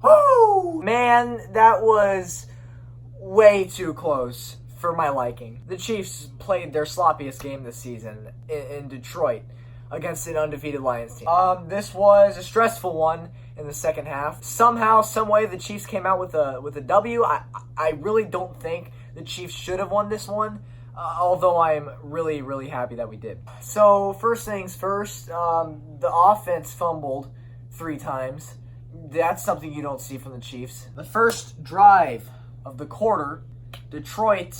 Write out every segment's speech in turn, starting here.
Woo! Man, that was way too close for my liking. The Chiefs played their sloppiest game this season in Detroit against an undefeated Lions team. This was a stressful one in the second half. Somehow, someway, the Chiefs came out with a W. I really don't think the Chiefs should have won this one, although I'm really, really happy that we did. So, first things first, the offense fumbled 3 times. That's something you don't see from the Chiefs. The first drive of the quarter, Detroit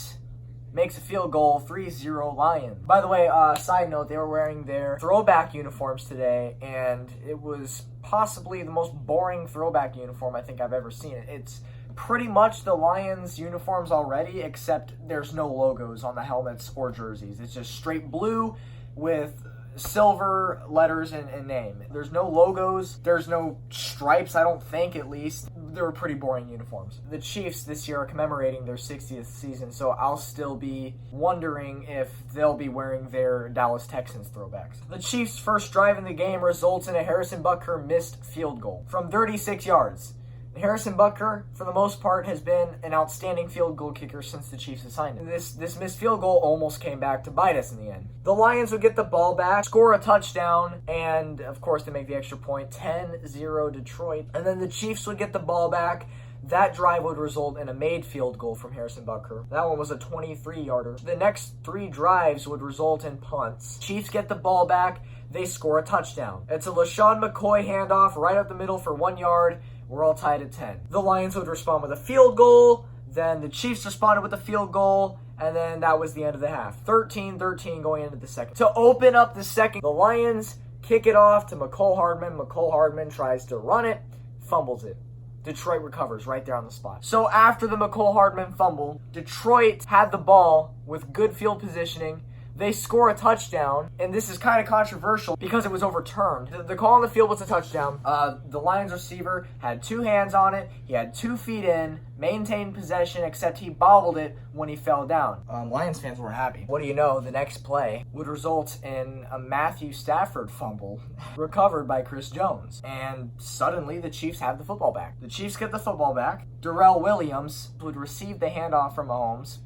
makes a field goal, 3-0 Lions. By the way, side note, they were wearing their throwback uniforms today, and it was possibly the most boring throwback uniform I think I've ever seen. It's pretty much the Lions uniforms already, except there's no logos on the helmets or jerseys. It's just straight blue with silver letters and name. There's no logos. There's no stripes, I don't think, at least. They were pretty boring uniforms. The Chiefs this year are commemorating their 60th season, so I'll still be wondering if they'll be wearing their Dallas Texans throwbacks. The Chiefs' first drive in the game results in a Harrison Butker missed field goal from 36 yards. Harrison Butker, for the most part, has been an outstanding field goal kicker since the Chiefs assigned him. This missed field goal almost came back to bite us in the end. The Lions would get the ball back, score a touchdown, and, of course, they make the extra point, 10-0 Detroit. And then the Chiefs would get the ball back. That drive would result in a made field goal from Harrison Butker. That one was a 23-yarder. The next 3 drives would result in punts. Chiefs get the ball back. They score a touchdown. It's a LaShawn McCoy handoff right up the middle for 1 yard. We're all tied at 10. The Lions would respond with a field goal. Then the Chiefs responded with a field goal. And then that was the end of the half. 13-13 going into the second. To open up the second, the Lions kick it off to McCole Hardman. McCole Hardman tries to run it, fumbles it. Detroit recovers right there on the spot. So after the McCole Hardman fumble, Detroit had the ball with good field positioning. They score a touchdown, and this is kind of controversial because it was overturned. The call on the field was a touchdown. The Lions receiver had 2 hands on it. He had 2 feet in, maintained possession, except he bobbled it when he fell down. Lions fans were happy. What do you know? The next play would result in a Matthew Stafford fumble recovered by Chris Jones. And suddenly, the Chiefs have the football back. The Chiefs get the football back. Darrell Williams would receive the handoff from Mahomes,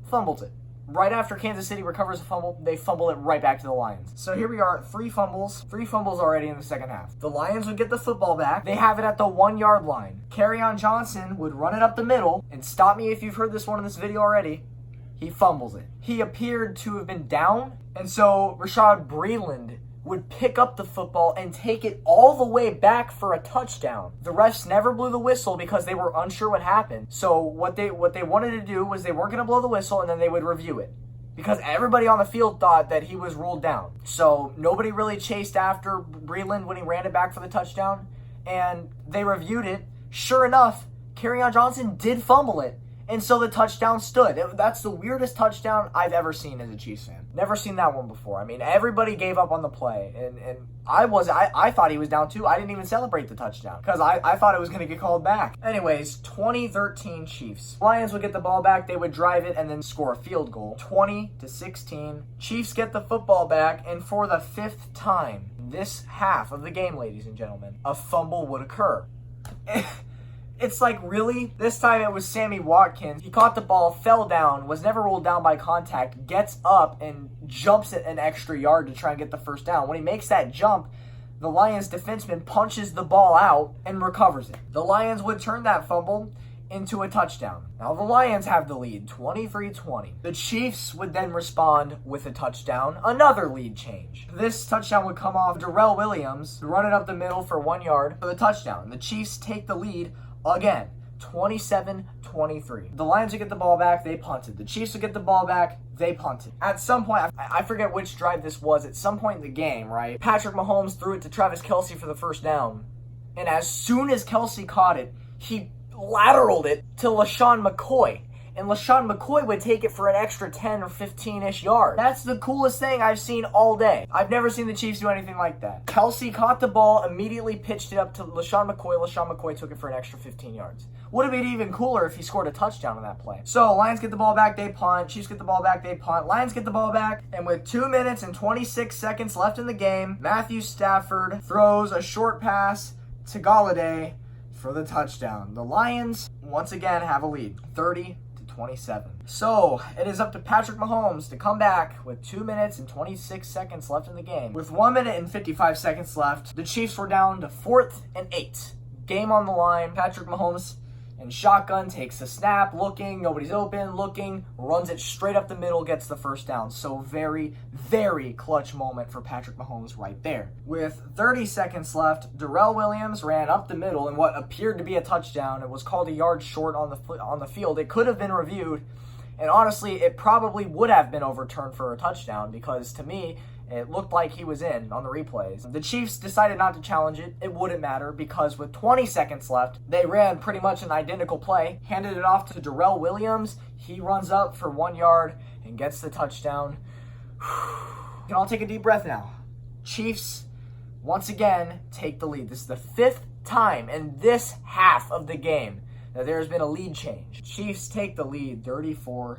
fumbles it. Right after Kansas City recovers a fumble, they fumble it right back to the Lions. So here we are, 3 fumbles already in the second half. The Lions would get the football back. They have it at the 1 yard line. Kerryon Johnson would run it up the middle, and stop me if you've heard this one in this video already. He fumbles it. He appeared to have been down, and so Rashad Breeland would pick up the football and take it all the way back for a touchdown. The refs never blew the whistle because they were unsure what happened. So what they wanted to do was they weren't going to blow the whistle and then they would review it, because everybody on the field thought that he was ruled down. So nobody really chased after Breeland when he ran it back for the touchdown, and they reviewed it. Sure enough, Kerryon Johnson did fumble it, and so the touchdown stood. That's the weirdest touchdown I've ever seen as a Chiefs fan. Never seen that one before. I mean, everybody gave up on the play, and I thought he was down too. I didn't even celebrate the touchdown because I thought it was going to get called back. Anyways, 2013 Chiefs. Lions would get the ball back. They would drive it and then score a field goal. 20-16. Chiefs get the football back, and for the 5th time this half of the game, ladies and gentlemen, a fumble would occur. It's like, really? This time it was Sammy Watkins. He caught the ball, fell down, was never ruled down by contact, gets up and jumps it an extra yard to try and get the first down. When he makes that jump, the Lions defenseman punches the ball out and recovers it. The Lions would turn that fumble into a touchdown. Now the Lions have the lead, 23-20. The Chiefs would then respond with a touchdown, another lead change. This touchdown would come off Darrell Williams, run it up the middle for 1 yard for the touchdown. The Chiefs take the lead again, 27-23. The Lions would get the ball back, they punted. The Chiefs would get the ball back, they punted. At some point, I forget which drive this was, at some point in the game, right? Patrick Mahomes threw it to Travis Kelce for the first down. And as soon as Kelce caught it, he lateraled it to LaShawn McCoy. And LaShawn McCoy would take it for an extra 10 or 15-ish yards. That's the coolest thing I've seen all day. I've never seen the Chiefs do anything like that. Kelce caught the ball, immediately pitched it up to LaShawn McCoy. LaShawn McCoy took it for an extra 15 yards. Would have been even cooler if he scored a touchdown on that play. So, Lions get the ball back, they punt. Chiefs get the ball back, they punt. Lions get the ball back, and with 2 minutes and 26 seconds left in the game, Matthew Stafford throws a short pass to Galladay for the touchdown. The Lions, once again, have a lead, 30-27. So, it is up to Patrick Mahomes to come back with 2 minutes and 26 seconds left in the game. With 1 minute and 55 seconds left, the Chiefs were down to 4th and 8. Game on the line. Patrick Mahomes in shotgun takes the snap, looking, nobody's open, looking, runs it straight up the middle, gets the first down. So very, very clutch moment for Patrick Mahomes right there. With 30 seconds left, Darrell Williams ran up the middle in what appeared to be a touchdown. It was called a yard short on the field. It could have been reviewed, and honestly, it probably would have been overturned for a touchdown because, to me, it looked like he was in on the replays. The Chiefs decided not to challenge it. It wouldn't matter because with 20 seconds left, they ran pretty much an identical play, handed it off to Darrell Williams. He runs up for 1 yard and gets the touchdown. You can all take a deep breath now. Chiefs, once again, take the lead. This is the 5th time in this half of the game that there has been a lead change. Chiefs take the lead 34-30.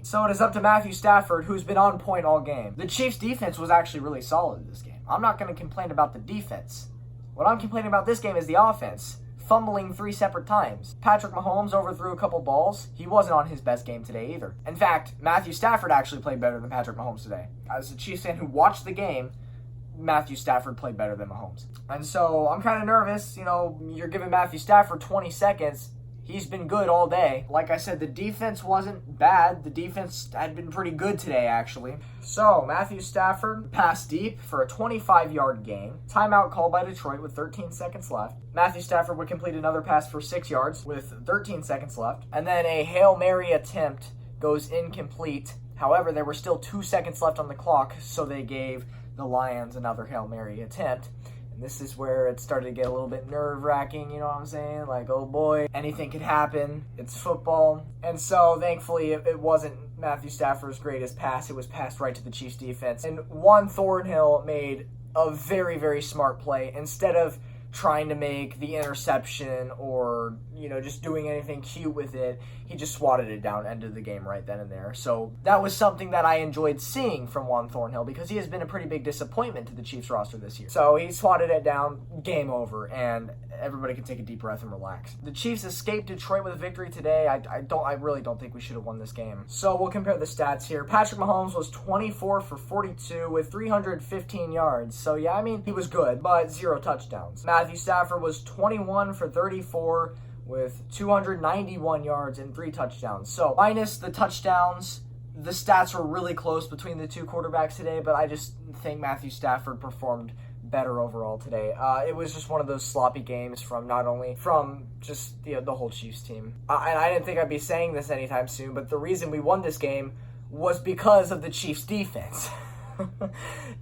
So it is up to Matthew Stafford, who's been on point all game. The Chiefs' defense was actually really solid this game. I'm not going to complain about the defense. What I'm complaining about this game is the offense, fumbling 3 separate times. Patrick Mahomes overthrew a couple balls. He wasn't on his best game today either. In fact, Matthew Stafford actually played better than Patrick Mahomes today. As a Chiefs fan who watched the game, Matthew Stafford played better than Mahomes. And so I'm kind of nervous. You know, you're giving Matthew Stafford 20 seconds. He's been good all day. Like I said, the defense wasn't bad. The defense had been pretty good today, actually. So, Matthew Stafford passed deep for a 25-yard gain. Timeout called by Detroit with 13 seconds left. Matthew Stafford would complete another pass for 6 yards with 13 seconds left. And then a Hail Mary attempt goes incomplete. However, there were still 2 seconds left on the clock, so they gave the Lions another Hail Mary attempt. This is where it started to get a little bit nerve-wracking, you know what I'm saying? Like, oh boy, anything could happen. It's football. And so, thankfully, it wasn't Matthew Stafford's greatest pass. It was passed right to the Chiefs' defense. And Juan Thornhill made a very, very smart play. Instead of trying to make the interception or, you know, just doing anything cute with it, he just swatted it down, ended the game right then and there. So that was something that I enjoyed seeing from Juan Thornhill because he has been a pretty big disappointment to the Chiefs roster this year. So he swatted it down, game over, and everybody can take a deep breath and relax. The Chiefs escaped Detroit with a victory today. I really don't think we should have won this game. So we'll compare the stats here. Patrick Mahomes was 24 for 42 with 315 yards. So yeah, I mean, he was good, but 0 touchdowns. Matthew Stafford was 21 for 34 with 291 yards and 3 touchdowns. So minus the touchdowns, the stats were really close between the two quarterbacks today, but I just think Matthew Stafford performed better overall today. It was just one of those sloppy games from just the whole Chiefs team. And I didn't think I'd be saying this anytime soon, but the reason we won this game was because of the Chiefs defense.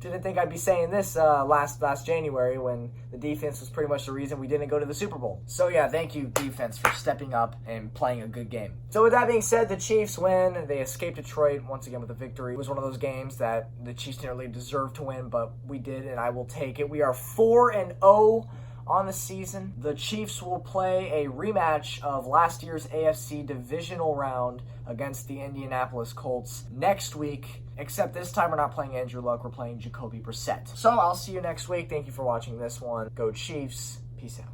Didn't think I'd be saying this last January when the defense was pretty much the reason we didn't go to the Super Bowl. So yeah, thank you defense for stepping up and playing a good game. So with that being said, the Chiefs win. They escaped Detroit once again with a victory. It was one of those games that the Chiefs didn't really deserve to win, but we did, and I will take it. We are 4-0 on the season. The Chiefs will play a rematch of last year's AFC divisional round against the Indianapolis Colts next week, except this time we're not playing Andrew Luck, we're playing Jacoby Brissett. So I'll see you next week. Thank you for watching this one. Go Chiefs. Peace out.